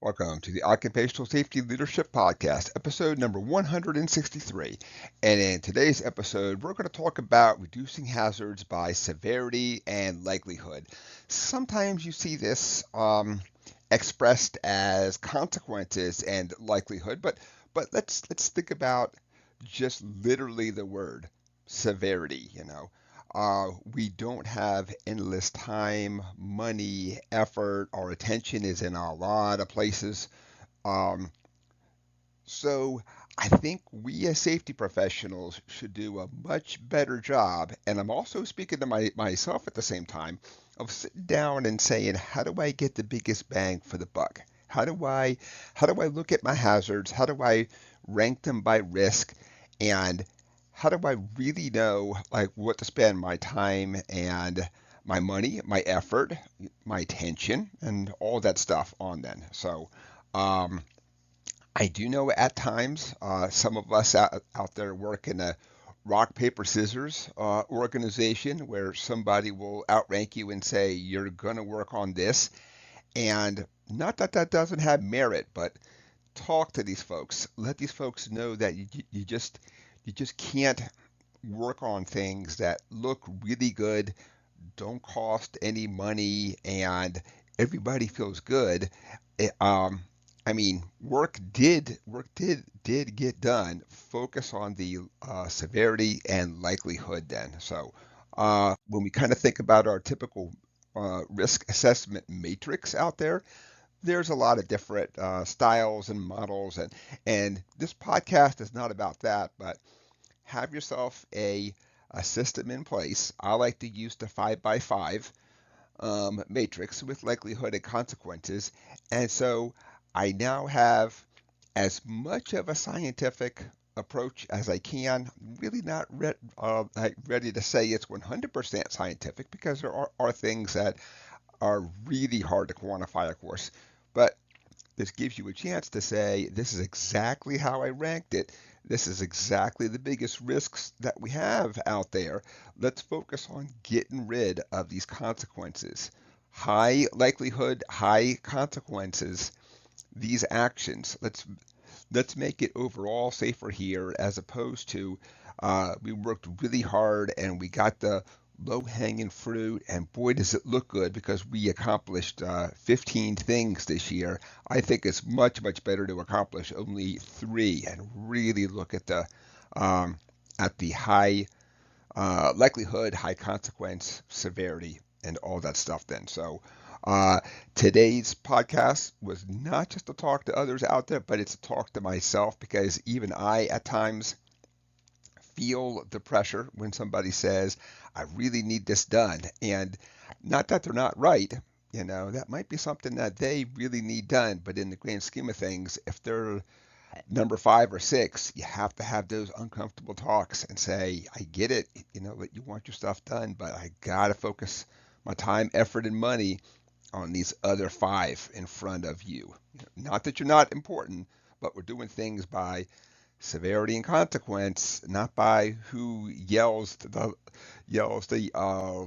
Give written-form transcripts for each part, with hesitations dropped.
Welcome to the Occupational Safety Leadership Podcast, episode number 163. And in today's episode, we're going to talk about reducing hazards by severity and likelihood. Sometimes you see this expressed as consequences and likelihood, but let's think about just literally the word severity. We don't have endless time, money, effort. Our attention is in a lot of places. Um, so I think we as safety professionals should do a much better job. And I'm also speaking to myself at the same time of sitting down and saying, how do I get the biggest bang for the buck? How do I look at my hazards? How do I rank them by risk? And how do I really know like what to spend my time and my money, my effort, my attention, and all that stuff on then? So um, I do know at times some of us out there work in a rock, paper, scissors organization where somebody will outrank you and say, you're going to work on this. And not that that doesn't have merit, but talk to these folks. Let these folks know that you just can't work on things that look really good, don't cost any money, and everybody feels good. It, I mean, work did get done. Focus on the severity and likelihood then. So when we kind of think about our typical risk assessment matrix out there, there's a lot of different styles and models, and this podcast is not about that, but have yourself a system in place. I like to use the 5x5 matrix with likelihood and consequences. And so I now have as much of a scientific approach as I can. Really not like ready to say it's 100% scientific because there are things that are really hard to quantify, of course. But this gives you a chance to say, this is exactly how I ranked it. This is exactly the biggest risks that we have out there. Let's focus on getting rid of these consequences. High likelihood, high consequences, these actions. Let's make it overall safer here as opposed to we worked really hard and we got the low hanging fruit and boy does it look good because we accomplished 15 things this year. I think it's much better to accomplish only three and really look um, at the high likelihood, high consequence, severity, and all that stuff then. So uh, today's podcast was not just to talk to others out there, but it's to talk to myself because even I at times feel the pressure when somebody says, I really need this done. And not that they're not right, that might be something that they really need done. But in the grand scheme of things, if they're number 5 or 6, you have to have those uncomfortable talks and say, I get it, that you want your stuff done, but I got to focus my time, effort, and money on these other 5 in front of you. Not that you're not important, but we're doing things by severity and consequence, not by who yells the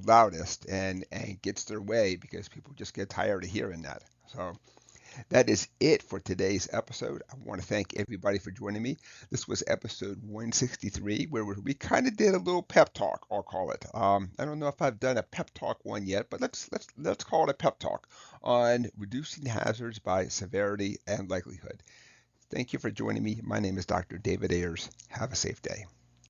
loudest and gets their way because people just get tired of hearing that. So that is it for today's episode. I want to thank everybody for joining me. This was episode 163, where we kind of did a little pep talk. I'll call it. I don't know if I've done a pep talk one yet, but let's call it a pep talk on reducing hazards by severity and likelihood. Thank you for joining me. My name is Dr. David Ayers. Have a safe day.